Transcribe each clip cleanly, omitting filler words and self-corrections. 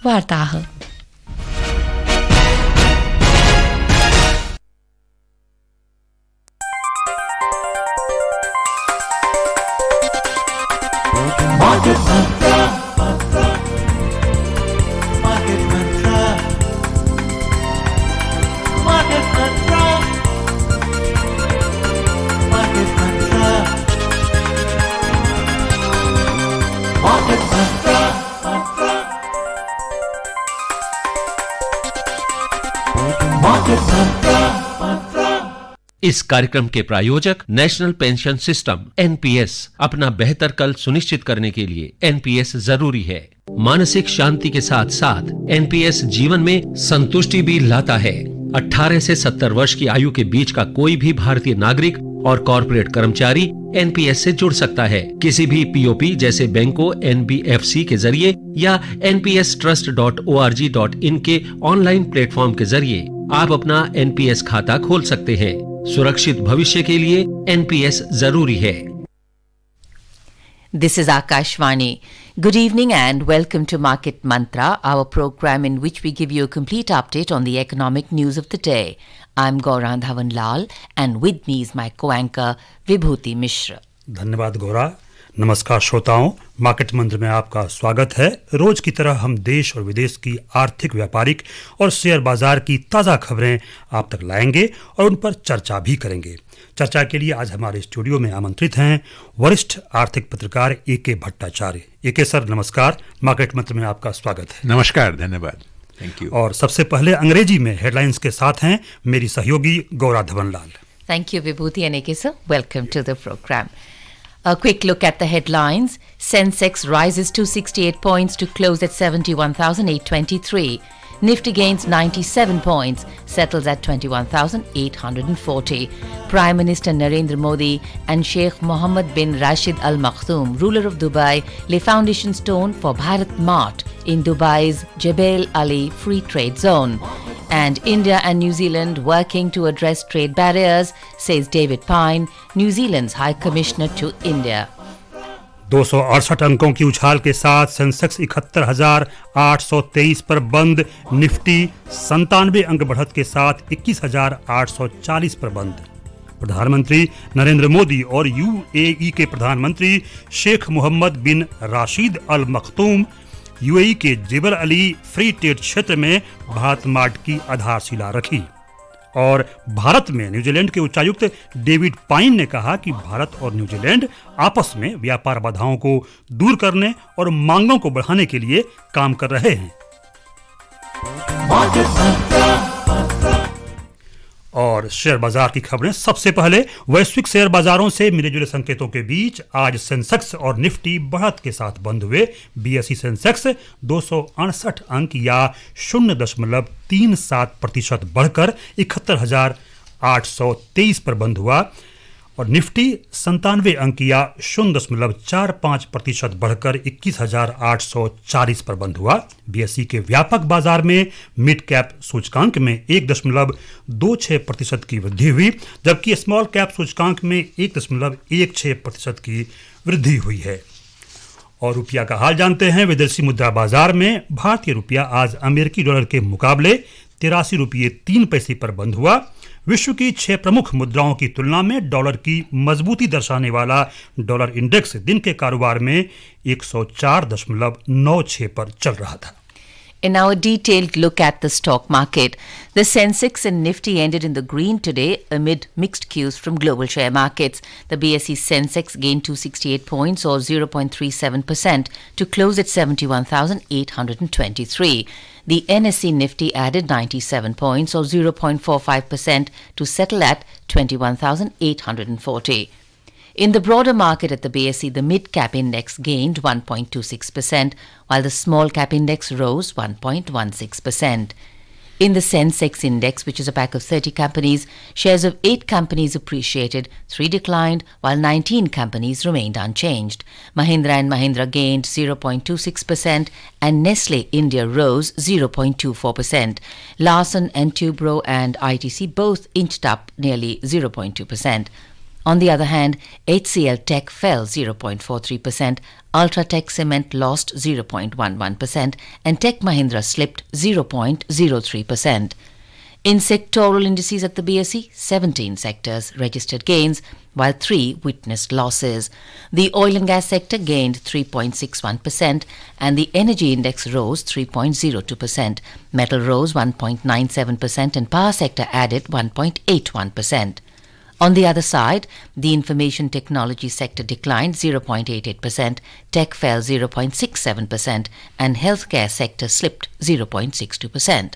वार्ताः। इस कार्यक्रम के प्रायोजक नेशनल पेंशन सिस्टम एनपीएस। अपना बेहतर कल सुनिश्चित करने के लिए एनपीएस जरूरी है। मानसिक शांति के साथ साथ एनपीएस जीवन में संतुष्टि भी लाता है। 18 से 70 वर्ष की आयु के बीच का कोई भी भारतीय नागरिक और कॉर्पोरेट कर्मचारी एनपीएस से जुड़ सकता है। किसी भी पीओपी जैसे बैंकों, एनबीएफसी के जरिए या npstrust.org.in के ऑनलाइन प्लेटफॉर्म के जरिए आप अपना एनपीएस खाता खोल सकते हैं। सुरक्षित भविष्य के लिए एनपीएस जरूरी है। This is Akashvani. Good evening and welcome to Market Mantra, our program in which we give you a complete update on the economic news of the day. I'm Gaurang Dhawan Lal and with me is my co-anchor Vibhuti Mishra. धन्यवाद गौरा। नमस्कार श्रोताओं, market मंत्र में आपका स्वागत है। रोज की तरह हम देश और विदेश की आर्थिक, व्यापारिक और शेयर बाजार की ताज़ा खबरें आप तक लाएंगे और उन पर चर्चा भी करेंगे। चर्चा के लिए आज हमारे स्टूडियो में आमंत्रित हैं वरिष्ठ आर्थिक पत्रकार ए.के. भट्टाचार्य। ए.के. सर नमस्कार, मार्केट मंत्र में आपका स्वागत है। नमस्कार, धन्यवाद, थैंक यू। और सबसे पहले अंग्रेजी में हेडलाइंस के साथ हैं मेरी सहयोगी गौरा धवन लाल। Thank you, Vibhuti and A.K. sir. Welcome to the program. A quick look at the headlines. Sensex rises 268 points to close at 71,823. Nifty gains 97 points, settles at 21,840. Prime Minister Narendra Modi and Sheikh Mohammed bin Rashid Al Maktoum, ruler of Dubai, lay foundation stone for Bharat Mart in Dubai's Jebel Ali Free Trade Zone. And India and New Zealand working to address trade barriers, says David Pine, New Zealand's High Commissioner to India. 268 अंकों की उछाल के साथ Sensex 71,823 पर बंद। Nifty 97 अंक बढ़त के साथ 21,840 पर बंद। प्रधानमंत्री नरेंद्र मोदी और यूएई के प्रधानमंत्री शेख मोहम्मद बिन राशिद अल मखतूम यूएई के जेबल अली फ्री ट्रेड क्षेत्र में भारत मार्ट की आधारशिला रखी। और भारत में न्यूजीलैंड के उच्चायुक्त डेविड पाइन ने कहा कि भारत और न्यूजीलैंड आपस में व्यापार बाधाओं को दूर करने और मांगों को बढ़ाने के लिए काम कर रहे हैं। और शेयर बाजार की खबरें। सबसे पहले वैश्विक शेयर बाजारों से मिले जुले संकेतों के बीच आज सेंसेक्स और निफ्टी बढ़त के साथ बंद हुए। बीएसई सेंसेक्स 268 अंक या 0.37% बढ़कर 71,823 पर बंद हुआ और निफ्टी 97 अंक या 0.45% बढ़कर 21,840 पर बंद हुआ। बीएसई के व्यापक बाजार में मिड कैप सूचकांक में 1.26% की वृद्धि हुई, जबकि स्मॉल कैप सूचकांक में 1.16% की वृद्धि हुई है। और रुपया का हाल जानते हैं। विदेशी मुद्रा बाजार में भारतीय रुपया आज अमेरिकी डॉलर के मुकाबले 83 रुपये 3 पैसे पर बंद हुआ। विश्व की 6 प्रमुख मुद्राओं की तुलना में डॉलर की मजबूती दर्शाने वाला डॉलर इंडेक्स दिन के कारोबार में 104.96 पर चल रहा था। In our detailed look at the stock market, the Sensex and Nifty ended in the green today amid mixed cues from global share markets. The BSE Sensex gained 268 points or 0.37% to close at 71,823. The NSE Nifty added 97 points or 0.45% to settle at 21,840. In the broader market at the BSE, the mid-cap index gained 1.26%, while the small-cap index rose 1.16%. In the Sensex index, which is a pack of 30 companies, shares of 8 companies appreciated, 3 declined, while 19 companies remained unchanged. Mahindra & Mahindra gained 0.26% and Nestle India rose 0.24%. Larsen & Toubro and ITC both inched up nearly 0.2%. On the other hand, HCL Tech fell 0.43%, Ultratech Cement lost 0.11%, and Tech Mahindra slipped 0.03%. In sectoral indices at the BSE, 17 sectors registered gains, while 3 witnessed losses. The oil and gas sector gained 3.61%, and the energy index rose 3.02%. Metal rose 1.97%, and power sector added 1.81%. On the other side, the information technology sector declined 0.88%, tech fell 0.67%, and healthcare sector slipped 0.62%.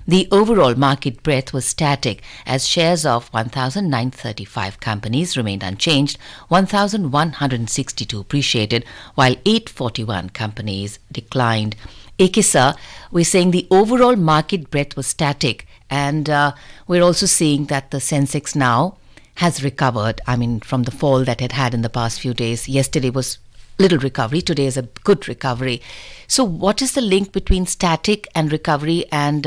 The overall market breadth was static as shares of 1,935 companies remained unchanged, 1,162 appreciated, while 841 companies declined. Ekisa, we're saying the overall market breadth was static, and we're also seeing that the Sensex now has recovered, from the fall that it had in the past few days. Yesterday was little recovery, today is a good recovery. So what is the link between static and recovery, and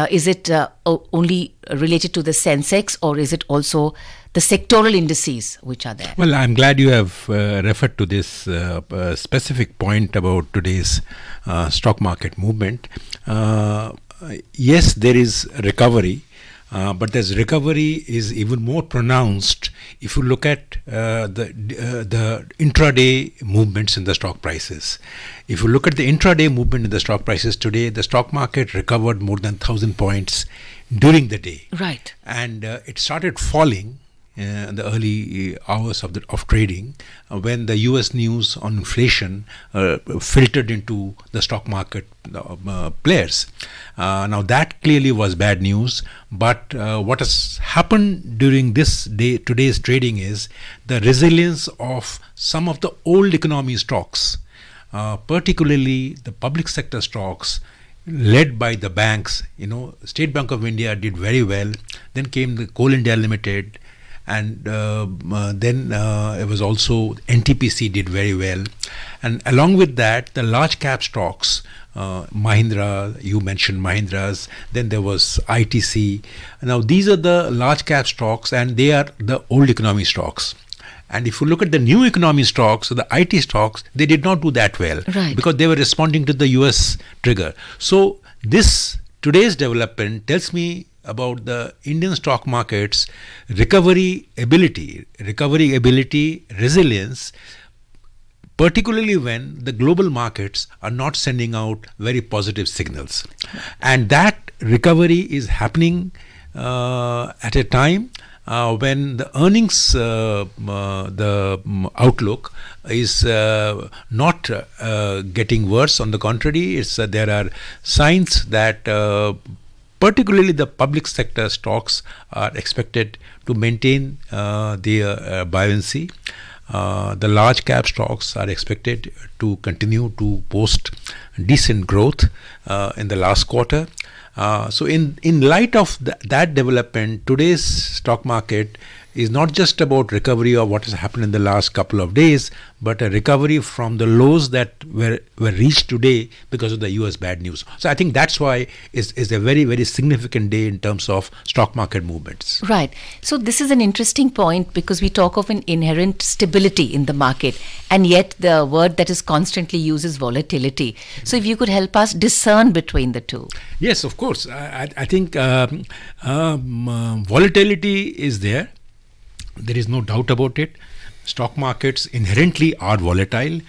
is it only related to the Sensex, or is it also the sectoral indices which are there? Well, I'm glad you have referred to this specific point about today's stock market movement. Yes, there is recovery. But this recovery is even more pronounced if you look at the intraday movements in the stock prices. If you look at the intraday movement in the stock prices today, the stock market recovered more than 1,000 points during the day. Right. And it started falling in the early hours of trading when the US news on inflation filtered into the stock market players. Now that clearly was bad news, but what has happened during today's trading is the resilience of some of the old economy stocks, particularly the public sector stocks led by the banks. State Bank of India did very well. Then came the Coal India Limited, and then it was also NTPC did very well. And along with that, the large cap stocks, Mahindra, you mentioned Mahindra's, then there was ITC. Now these are the large cap stocks, and they are the old economy stocks. And if you look at the new economy stocks, so the IT stocks, they did not do that well, right, because they were responding to the US trigger. So today's development tells me about the Indian stock market's recovery ability, resilience, particularly when the global markets are not sending out very positive signals. And that recovery is happening at a time when the earnings, the outlook is not getting worse. On the contrary, there are signs that particularly the public sector stocks are expected to maintain their buoyancy. The large cap stocks are expected to continue to post decent growth in the last quarter. So in light of that development, today's stock market is not just about recovery of what has happened in the last couple of days, but a recovery from the lows that were reached today because of the US bad news. So I think that's why it's a very, very significant day in terms of stock market movements. Right. So this is an interesting point, because we talk of an inherent stability in the market, and yet the word that is constantly used is volatility. So if you could help us discern between the two. Yes, of course. I think volatility is there. There is no doubt about it. Stock markets inherently are volatile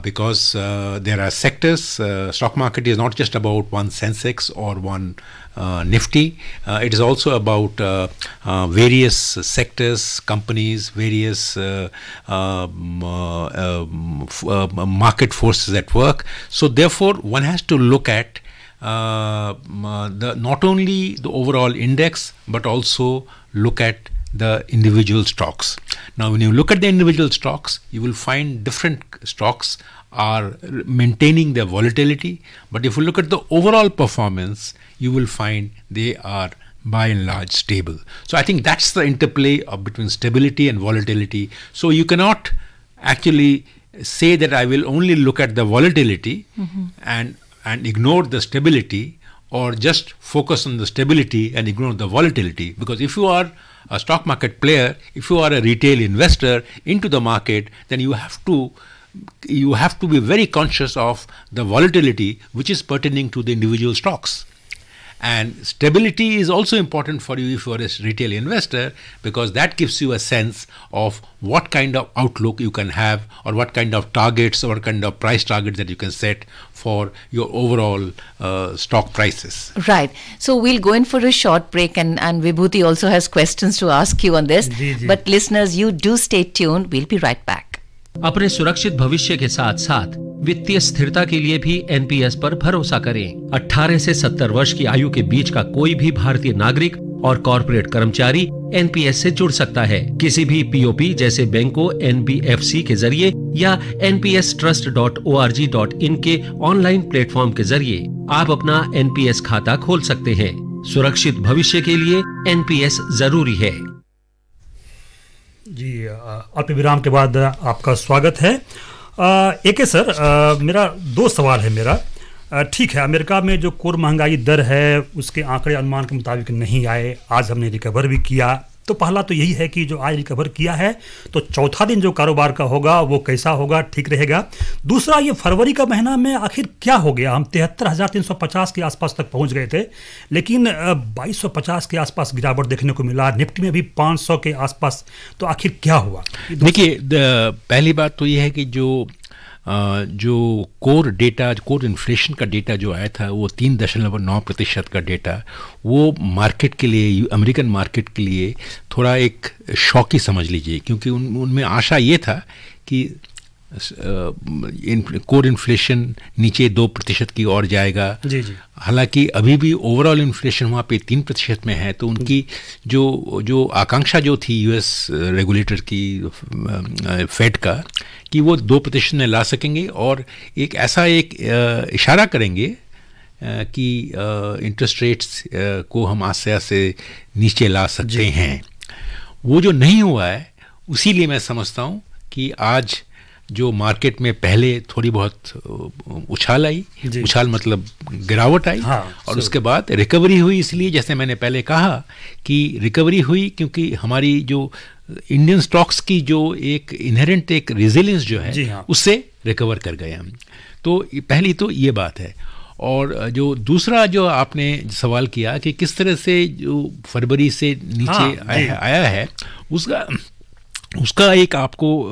because there are sectors. Stock market is not just about one Sensex or one Nifty. It is also about various sectors, companies, various market forces at work. So therefore, one has to look at not only the overall index, but also look at the individual stocks. Now, when you look at the individual stocks, you will find different stocks are maintaining their volatility. But if you look at the overall performance, you will find they are by and large stable. So I think that's the interplay between stability and volatility. So you cannot actually say that I will only look at the volatility and ignore the stability, or just focus on the stability and ignore the volatility. Because if you are a stock market player, if you are a retail investor into the market, then you have to be very conscious of the volatility which is pertaining to the individual stocks. And stability is also important for you if you are a retail investor, because that gives you a sense of what kind of outlook you can have, or what kind of targets or what kind of price targets that you can set for your overall stock prices. Right. So we'll go in for a short break, and Vibhuti also has questions to ask you on this. But listeners, you do stay tuned. We'll be right back. अपने सुरक्षित भविष्य के साथ साथ वित्तीय स्थिरता के लिए भी एनपीएस पर भरोसा करें। 18 से 70 वर्ष की आयु के बीच का कोई भी भारतीय नागरिक और कॉर्पोरेट कर्मचारी एनपीएस से जुड़ सकता है। किसी भी पीओपी जैसे बैंकों, एनबीएफसी के जरिए या npstrust.org.in के ऑनलाइन प्लेटफॉर्म के जरिए आप अपना एनपीएस खाता खोल सकते हैं। सुरक्षित भविष्य के लिए एनपीएस जरूरी है। जी, अल्प विराम के बाद आपका स्वागत है। एके सर, मेरा 2 सवाल है मेरा। ठीक है, अमेरिका में जो कोर महंगाई दर है उसके आंकड़े अनुमान के मुताबिक नहीं आए, आज हमने रिकवर भी किया। तो पहला तो यही है कि जो आज रिकवर किया है तो चौथा दिन जो कारोबार का होगा वो कैसा होगा, ठीक रहेगा? दूसरा, ये फरवरी का महीना में आखिर क्या हो गया? हम 73,350 के आसपास तक पहुंच गए थे, लेकिन 2250 के आसपास गिरावट देखने को मिला। निफ्टी में भी 500 के आसपास। तो आखिर क्या हुआ? देखिए, पहली बात तो ये है कि जो कोर इन्फ्लेशन का डेटा जो आया था वो 3.9% का डेटा, वो मार्केट के लिए, अमेरिकन मार्केट के लिए थोड़ा एक शॉक ही समझ लीजिए, क्योंकि उनमें आशा ये था कि कोर इन्फ्लेशन नीचे 2% की ओर जाएगा। जी जी। हालांकि अभी भी ओवरऑल इन्फ्लेशन वहाँ पे 3% में है। तो उनकी जो आकांक्षा जो थी यूएस रेगुलेटर की, फेड का, कि वो 2% में ला सकेंगे और एक ऐसा इशारा करेंगे कि इंटरेस्ट रेट्स को हम आस्ते आस्ते नीचे ला सकते हैं, वो जो नहीं हुआ है। उसीलिए मैं समझता हूँ कि आज जो मार्केट में पहले थोड़ी बहुत उछाल आई, उछाल मतलब गिरावट आई, और उसके बाद रिकवरी हुई। इसलिए जैसे मैंने पहले कहा कि रिकवरी हुई क्योंकि हमारी जो इंडियन स्टॉक्स की जो एक इनहेरेंट एक रेजिलियंस जो है उससे रिकवर कर गए हम। तो पहली तो ये बात है। और जो दूसरा जो आपने सवाल किया कि किस तरह से जो फरवरी से नीचे आया है, उसका एक आपको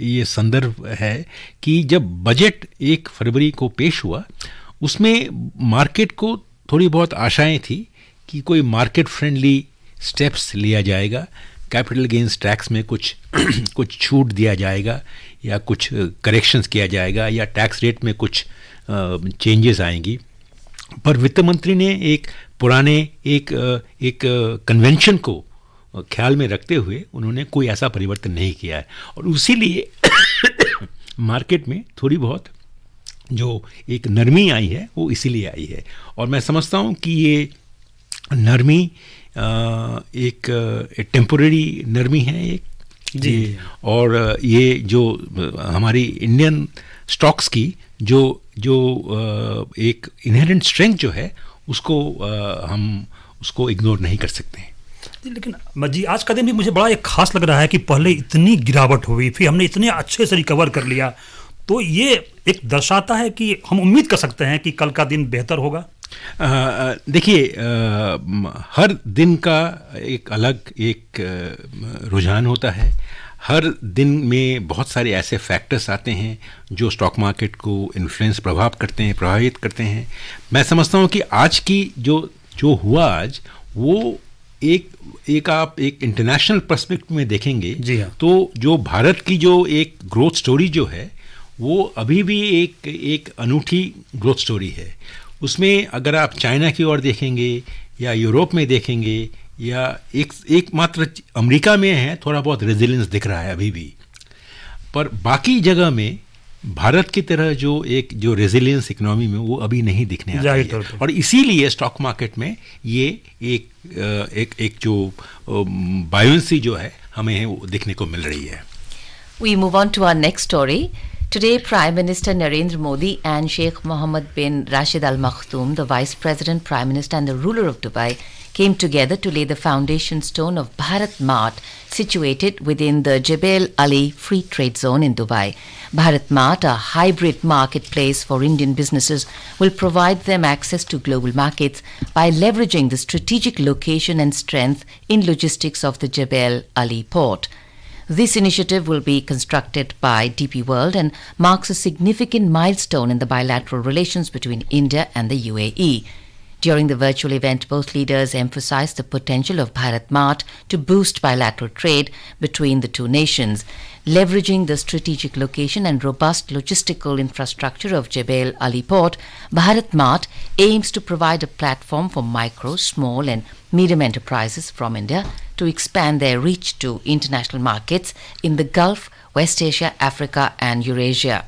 ये संदर्भ है कि जब बजट 1 फरवरी को पेश हुआ, उसमें मार्केट को थोड़ी बहुत आशाएं थी कि कोई मार्केट फ्रेंडली स्टेप्स लिया जाएगा, कैपिटल गेन्स टैक्स में कुछ छूट दिया जाएगा, या कुछ करेक्शंस किया जाएगा, या टैक्स रेट में कुछ चेंजेस आएंगी। पर वित्त मंत्री ने एक पुराने एक कन्वेंशन को ख्याल में रखते हुए उन्होंने कोई ऐसा परिवर्तन नहीं किया है, और उसीलिए मार्केट में थोड़ी बहुत जो एक नरमी आई है वो इसीलिए आई है। और मैं समझता हूँ कि ये नरमी एक टेम्पोरेरी नरमी है एक जी। और ये जो हमारी इंडियन स्टॉक्स की जो एक इनहेरेंट स्ट्रेंथ जो है उसको हम उसको इग्नोर नहीं कर सकते हैं। लेकिन जी, आज का दिन भी मुझे बड़ा एक खास लग रहा है कि पहले इतनी गिरावट हुई, फिर हमने इतने अच्छे से रिकवर कर लिया। तो ये एक दर्शाता है कि हम उम्मीद कर सकते हैं कि कल का दिन बेहतर होगा। देखिए, हर दिन का एक अलग एक रुझान होता है। हर दिन में बहुत सारे ऐसे फैक्टर्स आते हैं जो स्टॉक मार्केट को प्रभावित करते हैं। मैं समझता हूँ कि आज की जो हुआ आज, वो आप एक इंटरनेशनल पर्सपेक्टिव में देखेंगे तो जो भारत की जो एक ग्रोथ स्टोरी जो है वो अभी भी एक अनूठी ग्रोथ स्टोरी है। उसमें अगर आप चाइना की ओर देखेंगे या यूरोप में देखेंगे या एक मात्र अमेरिका में है थोड़ा बहुत रेजिलियंस दिख रहा है अभी भी, पर बाकी जगह में भारत की तरह जो रेजिलियंस इकोनॉमी में वो अभी नहीं दिखने आ रही है। और इसीलिए स्टॉक मार्केट में ये एक जो बायोंसी जो है हमें वो दिखने को मिल रही है। We move on to our next story. Today, Prime Minister Narendra Modi and Sheikh Mohammed bin Rashid Al Maktoum, the Vice President, Prime Minister and the ruler of Dubai, came together to lay the foundation stone of Bharat Mart, situated within the Jebel Ali Free Trade Zone in Dubai. Bharat Mart, a hybrid marketplace for Indian businesses, will provide them access to global markets by leveraging the strategic location and strength in logistics of the Jebel Ali port. This initiative will be constructed by DP World and marks a significant milestone in the bilateral relations between India and the UAE. During the virtual event, both leaders emphasized the potential of Bharat Mart to boost bilateral trade between the two nations. Leveraging the strategic location and robust logistical infrastructure of Jebel Ali Port, Bharat Mart aims to provide a platform for micro, small and medium enterprises from India to expand their reach to international markets in the Gulf, West Asia, Africa and Eurasia.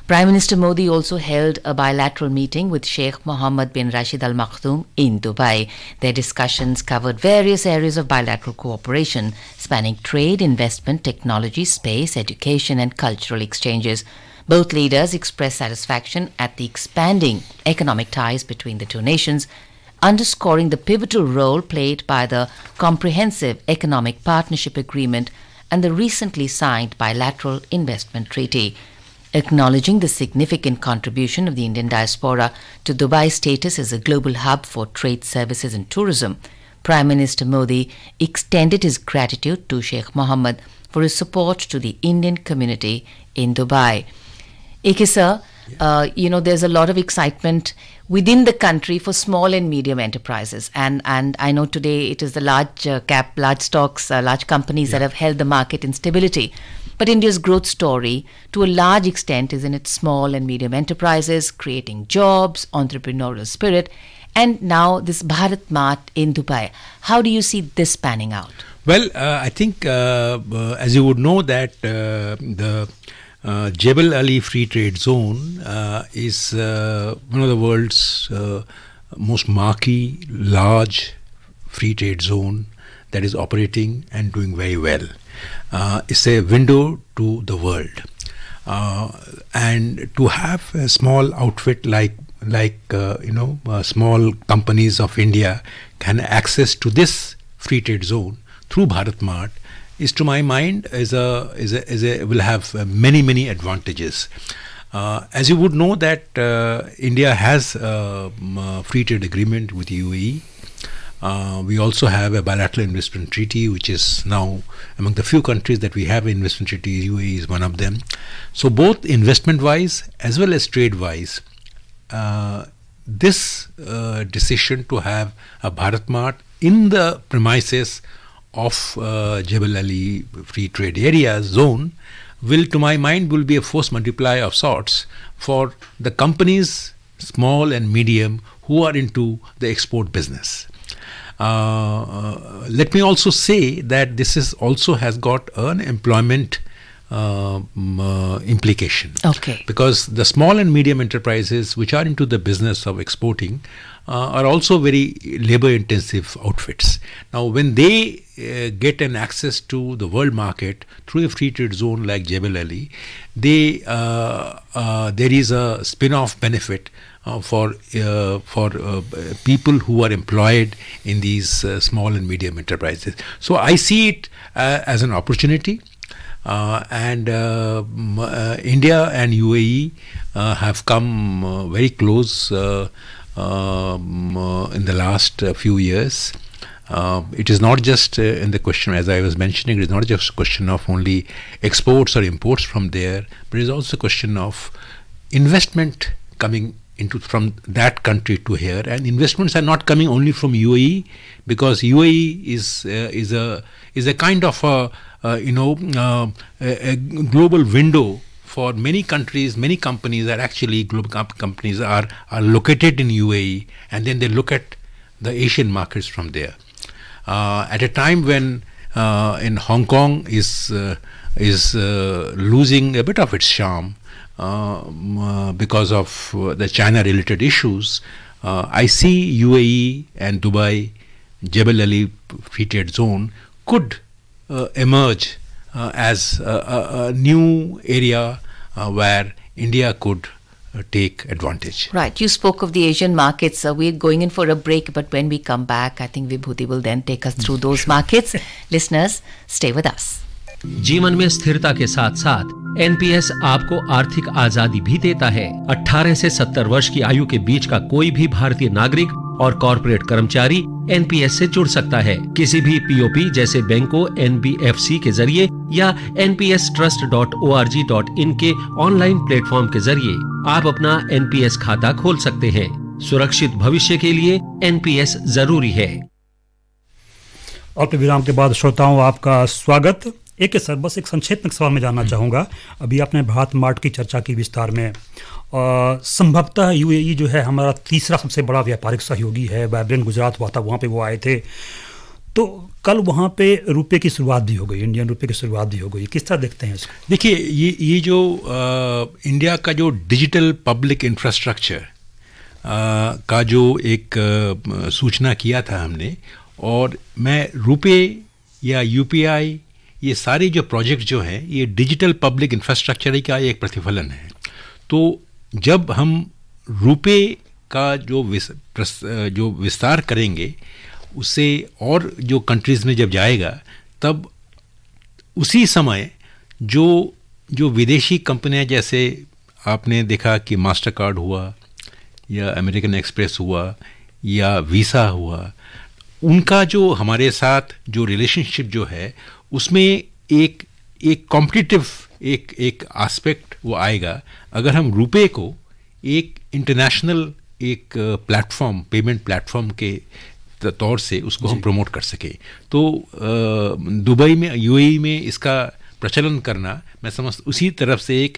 Prime Minister Modi also held a bilateral meeting with Sheikh Mohammed bin Rashid Al Maktoum in Dubai. Their discussions covered various areas of bilateral cooperation, spanning trade, investment, technology, space, education and cultural exchanges. Both leaders expressed satisfaction at the expanding economic ties between the two nations, underscoring the pivotal role played by the Comprehensive Economic Partnership Agreement and the recently signed Bilateral Investment Treaty. Acknowledging the significant contribution of the Indian diaspora to Dubai's status as a global hub for trade services and tourism, Prime Minister Modi extended his gratitude to Sheikh Mohammed for his support to the Indian community in Dubai. AK sir, there's a lot of excitement within the country for small and medium enterprises, and I know today it is the large stocks, large companies that have held the market in stability. But India's growth story, to a large extent, is in its small and medium enterprises, creating jobs, entrepreneurial spirit, and now this Bharat Mart in Dubai. How do you see this panning out? Well, I think, as you would know, that the Jebel Ali Free Trade Zone is one of the world's most marquee, large free trade zone that is operating and doing very well. It's a window to the world, and to have a small outfit like small companies of India can access to this free trade zone through Bharat Mart is, to my mind, will have many advantages. As you would know that India has a free trade agreement with UAE. We also have a bilateral investment treaty, which is now among the few countries that we have investment treaty. UAE is one of them. So both investment-wise as well as trade-wise, this decision to have a Bharat Mart in the premises of Jebel Ali Free Trade Area zone will, to my mind, will be a force multiplier of sorts for the companies, small and medium, who are into the export business. Let me also say that this is also has got an employment implication. Okay. Because the small and medium enterprises which are into the business of exporting are also very labor-intensive outfits. Now, when they get an access to the world market through a free trade zone like Jebel Ali, there is a spin-off benefit for people who are employed in these small and medium enterprises. So I see it as an opportunity, and India and UAE have come very close in the last few years. It is not just in the question, as I was mentioning, it is not just a question of only exports or imports from there, but it is also a question of investment coming into from that country to here, and investments are not coming only from UAE, because UAE is a kind of a global window for many countries. Many companies are actually global companies are located in UAE, and then they look at the Asian markets from there. At a time when in Hong Kong is losing a bit of its charm because of the China-related issues, I see UAE and Dubai, Jebel Ali Free Trade Zone could emerge as a new area where India could take advantage. Right. You spoke of the Asian markets. We're going in for a break, but when we come back, I think Vibhuti will then take us through those markets. Listeners, stay with us. जीवन में स्थिरता के साथ साथ NPS आपको आर्थिक आजादी भी देता है। 18 से 70 वर्ष की आयु के बीच का कोई भी भारतीय नागरिक और कॉर्पोरेट कर्मचारी एनपीएस से जुड़ सकता है। किसी भी पीओपी जैसे बैंकों, एनबीएफसी के जरिए या npstrust.org.in के ऑनलाइन प्लेटफॉर्म के जरिए आप अपना एनपीएस खाता खोल सकते हैं। सुरक्षित भविष्य के लिए एनपीएस जरूरी है। और विराम के बाद श्रोताओं आपका स्वागत। एक सर बस एक संक्षेप में सवाल में जानना चाहूँगा। अभी आपने भारत मार्ट की चर्चा की विस्तार में। संभवतः यूएई जो है हमारा तीसरा सबसे बड़ा व्यापारिक सहयोगी है। वाइब्रेंट गुजरात हुआ था, वहाँ पे वो आए थे, तो कल वहाँ पे रुपये की शुरुआत भी हो गई, इंडियन रुपये की शुरुआत भी हो गई। किस तरह देखते हैं इसको? देखिए, ये जो इंडिया का जो डिजिटल पब्लिक इंफ्रास्ट्रक्चर का जो एक सूचना किया था हमने, और मैं रुपये या यूपीआई, ये सारे जो प्रोजेक्ट जो हैं ये डिजिटल पब्लिक इंफ्रास्ट्रक्चर का एक प्रतिफलन है। तो जब हम रुपये का जो विस्तार करेंगे उससे और जो कंट्रीज़ में जब जाएगा, तब उसी समय जो विदेशी कंपनियां, जैसे आपने देखा कि मास्टर कार्ड हुआ या अमेरिकन एक्सप्रेस हुआ या वीसा हुआ, उनका जो हमारे साथ जो रिलेशनशिप जो है उसमें एक कॉम्पिटिटिव एक एस्पेक्ट वो आएगा अगर हम रुपये को एक इंटरनेशनल एक प्लेटफॉर्म, पेमेंट प्लेटफॉर्म के तौर से उसको हम प्रमोट कर सके। तो दुबई में, यूएई में इसका प्रचलन करना, मैं समझता उसी तरफ से एक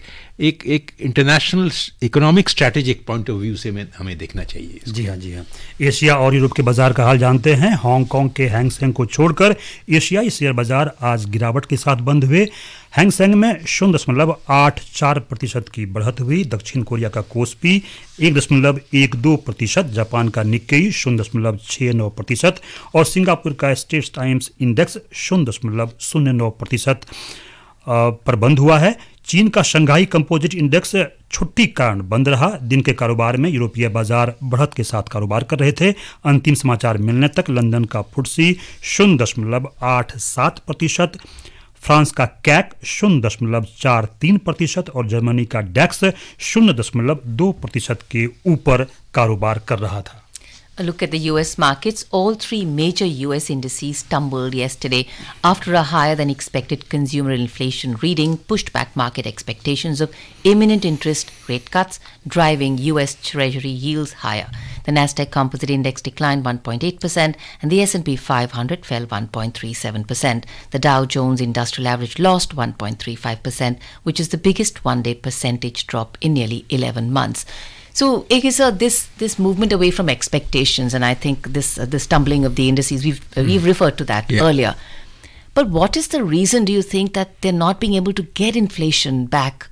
international economic strategic point of view से हमें देखना चाहिए। जी हाँ, जी हाँ। एशिया और यूरोप के बाजार का हाल जानते हैं। हांगकांग के हैंगसेंग को छोड़कर एशियाई शेयर बाजार आज गिरावट के साथ बंद हुए। हैंगसेंग में 0.84% की बढ़त हुई। दक्षिण कोरिया का कोस्पी 1.12%, जापान का निक्केई 0.69% और सिंगापुर का स्ट्रेट्स टाइम्स इंडेक्स 0.09% पर बंद हुआ है। चीन का शंघाई कंपोजिट इंडेक्स छुट्टी कारण बंद रहा। दिन के कारोबार में यूरोपीय बाजार बढ़त के साथ कारोबार कर रहे थे। अंतिम समाचार मिलने तक लंदन का फुट्सी 0.87%, फ्रांस का कैक 0.43% और जर्मनी का डैक्स 0.2% के ऊपर कारोबार कर रहा था। A look at the US markets. All three major US indices tumbled yesterday after a higher than expected consumer inflation reading pushed back market expectations of imminent interest rate cuts, driving US Treasury yields higher. The Nasdaq Composite Index declined 1.8% and the S&P 500 fell 1.37%. The Dow Jones Industrial Average lost 1.35%, which is the biggest one-day percentage drop in nearly 11 months. So, AK sir, this movement away from expectations, and I think this tumbling of the indices, we've referred to that earlier. But what is the reason, do you think, that they're not being able to get inflation back,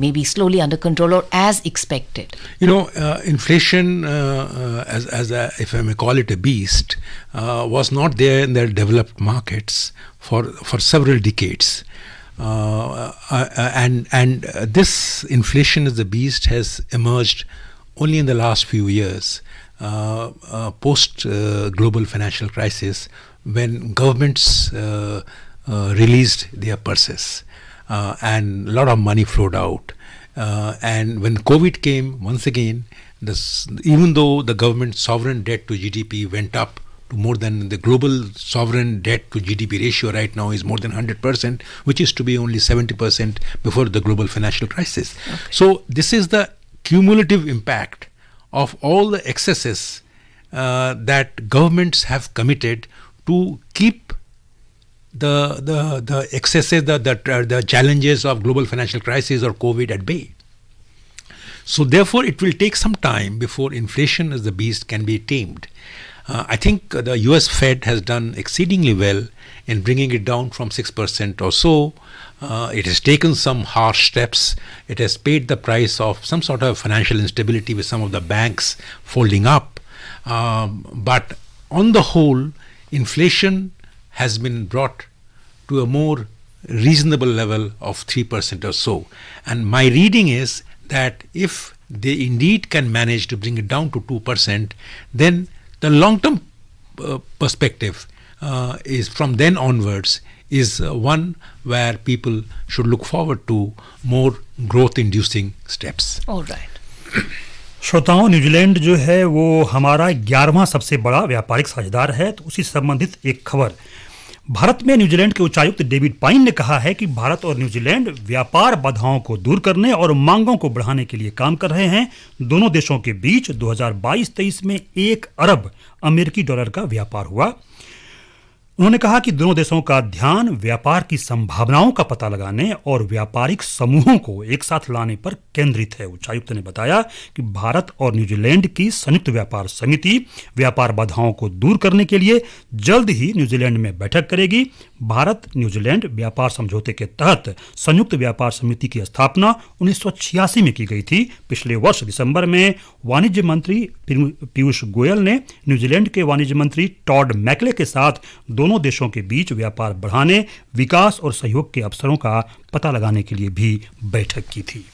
maybe slowly under control or as expected? Inflation, as if I may call it a beast, was not there in the developed markets for several decades. And this inflation as a beast has emerged only in the last few years, post global financial crisis, when governments released their purses and a lot of money flowed out. And when COVID came, once again, even though the government sovereign debt to GDP went up to more than the global sovereign debt to GDP ratio right now is more than 100%, which is to be only 70% before the global financial crisis. Okay. So this is the cumulative impact of all the excesses that governments have committed to keep the excesses, the challenges of global financial crisis or COVID at bay. So therefore it will take some time before inflation as the beast can be tamed. I think the US Fed has done exceedingly well in bringing it down from 6% or so. It has taken some harsh steps. It has paid the price of some sort of financial instability with some of the banks folding up. But on the whole, inflation has been brought to a more reasonable level of 3% or so. And my reading is that if they indeed can manage to bring it down to 2%, then the long-term perspective is from then onwards is one where people should look forward to more growth-inducing steps. All right. श्रोताओं, New Zealand जो है वो हमारा 11वां सबसे बड़ा व्यापारिक साझेदार है। तो उसी संबंधित एक खबर, भारत में न्यूजीलैंड के उच्चायुक्त डेविड पाइन ने कहा है कि भारत और न्यूजीलैंड व्यापार बाधाओं को दूर करने और मांगों को बढ़ाने के लिए काम कर रहे हैं। दोनों देशों के बीच 2022-23 में $1 अरब अमेरिकी डॉलर का व्यापार हुआ। उन्होंने कहा कि दोनों देशों का ध्यान व्यापार की संभावनाओं का पता लगाने और व्यापारिक समूहों को एक साथ लाने पर केंद्रित है। उच्चायुक्त ने बताया कि भारत और न्यूजीलैंड की संयुक्त व्यापार समिति व्यापार बाधाओं को दूर करने के लिए जल्द ही न्यूजीलैंड में बैठक करेगी। भारत न्यूजीलैंड व्यापार समझौते के तहत संयुक्त व्यापार समिति की स्थापना 1986 में की गई थी। पिछले वर्ष दिसंबर में वाणिज्य मंत्री पीयूष गोयल ने न्यूजीलैंड के वाणिज्य मंत्री टॉड मैकले के साथ दोनों देशों के बीच व्यापार बढ़ाने, विकास और सहयोग के अवसरों का पता लगाने के लिए भी बैठक की थी।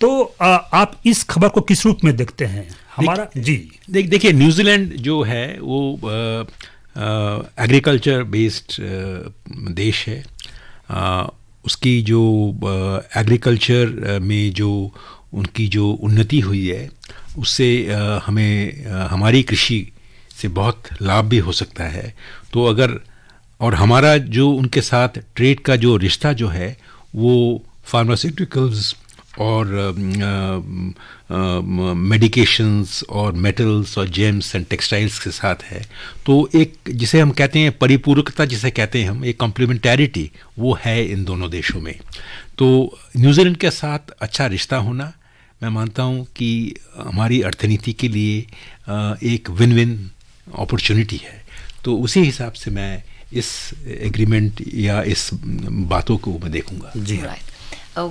तो आप इस खबर को किस रूप में देखते हैं? हमारा देखिए, न्यूजीलैंड जो है वो एग्रीकल्चर बेस्ड देश है। उसकी जो एग्रीकल्चर में जो उनकी जो उन्नति हुई है उससे हमें हमारी कृषि से बहुत लाभ भी हो सकता है। तो अगर और हमारा जो उनके साथ ट्रेड का जो रिश्ता जो है वो फार्मास्यूटिकल्स और मेडिकेशंस और मेटल्स और जेम्स एंड टेक्सटाइल्स के साथ है। तो एक जिसे हम कहते हैं परिपूरकता, जिसे कहते हैं हम, एक कॉम्प्लीमेंटैरिटी वो है इन दोनों देशों में। तो न्यूजीलैंड के साथ अच्छा रिश्ता होना, मैं मानता हूँ कि हमारी अर्थनीति के लिए एक विन विन अपॉर्चुनिटी है। तो उसी हिसाब से मैं इस एग्रीमेंट या इस बातों को मैं देखूंगा। जी हाँ।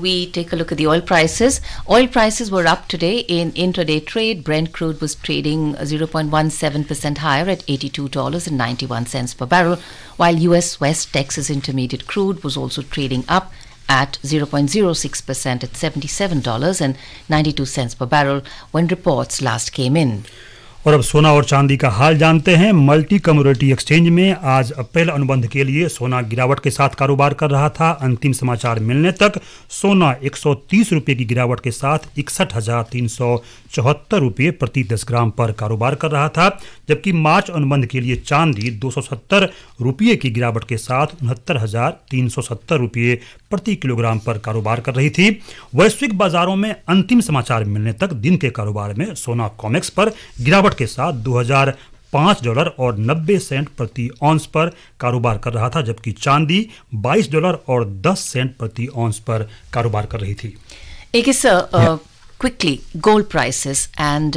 We take a look at the oil prices. Oil prices were up today in intraday trade. Brent crude was trading 0.17% higher at $82.91 per barrel, while US West Texas Intermediate crude was also trading up at 0.06% at $77.92 per barrel when reports last came in. और अब सोना और चांदी का हाल जानते हैं। Multi commodity exchange में आज अप्रैल अनुबंध के लिए सोना गिरावट के साथ कारोबार कर रहा था। अंतिम समाचार मिलने तक सोना 130 रुपये की गिरावट के साथ 61,374 रुपये प्रति 10 ग्राम पर कारोबार कर रहा था, जबकि मार्च अनुबंध के लिए चांदी 270 रुपये की गिरावट के साथ 69,370 रुपये प्रति किलोग्राम पर कारोबार कर रही थी। वैश्विक बाजारों में अंतिम समाचार मिलने तक दिन के कारोबार में सोना कॉमेक्स पर गिरावट के साथ $2005.90 प्रति औंस पर कारोबार कर रहा था, जबकि चांदी $22.10 प्रति औंस पर कारोबार कर रही थी। Quickly, gold prices and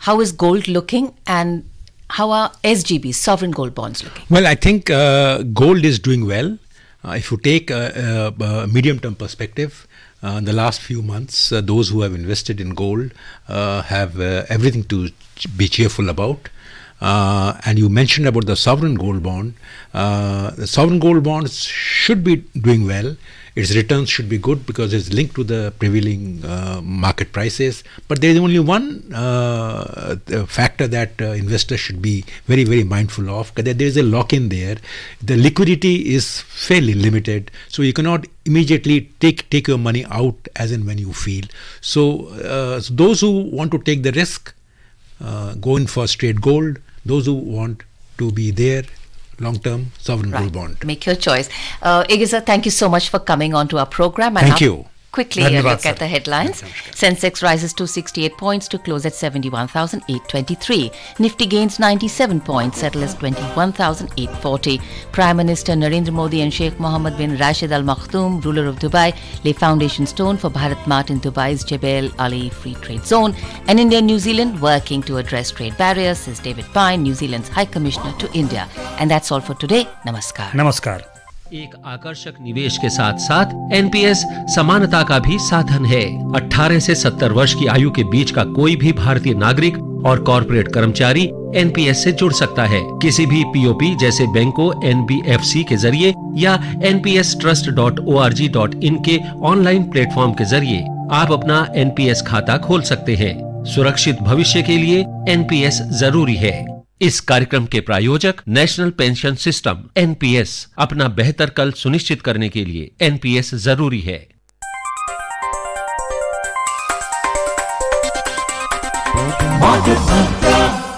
how is gold looking and how are SGBs, sovereign gold bonds, looking? Well, I think gold is doing well. If you take a medium-term perspective, in the last few months, those who have invested in gold have everything to be cheerful about. And you mentioned about the sovereign gold bond. The sovereign gold bonds should be doing well. Its returns should be good because it's linked to the prevailing market prices. But there is only one factor that investors should be very, very mindful of. There is a lock-in there. The liquidity is fairly limited, so you cannot immediately take your money out as and when you feel. So those who want to take the risk, go in for straight gold. Those who want to be there, long-term sovereign gold bond. Make your choice. Igiza, thank you so much for coming on to our program. And thank you. Quickly, a look at the headlines. Sensex rises 268 points to close at 71,823. Nifty gains 97 points, settle as 21,840. Prime Minister Narendra Modi and Sheikh Mohammed bin Rashid Al Maktoum, ruler of Dubai, lay foundation stone for Bharat Mart in Dubai's Jebel Ali Free Trade Zone. And India and New Zealand working to address trade barriers, says David Pine, New Zealand's High Commissioner to India. And that's all for today. Namaskar. नमस्कार। एक आकर्षक निवेश के साथ साथ NPS समानता का भी साधन है। 18 से 70 वर्ष की आयु के बीच का कोई भी भारतीय नागरिक और कॉर्पोरेट कर्मचारी एनपीएस से जुड़ सकता है। किसी भी पीओपी जैसे बैंकों, एनबीएफसी के जरिए या npstrust.org.in के ऑनलाइन प्लेटफॉर्म के जरिए आप अपना एनपीएस खाता खोल सकते हैं। सुरक्षित भविष्य के लिए एनपीएस जरूरी है। इस कार्यक्रम के प्रायोजक नेशनल पेंशन सिस्टम एनपीएस। अपना बेहतर कल सुनिश्चित करने के लिए एनपीएस जरूरी है। मार्केट मंत्रा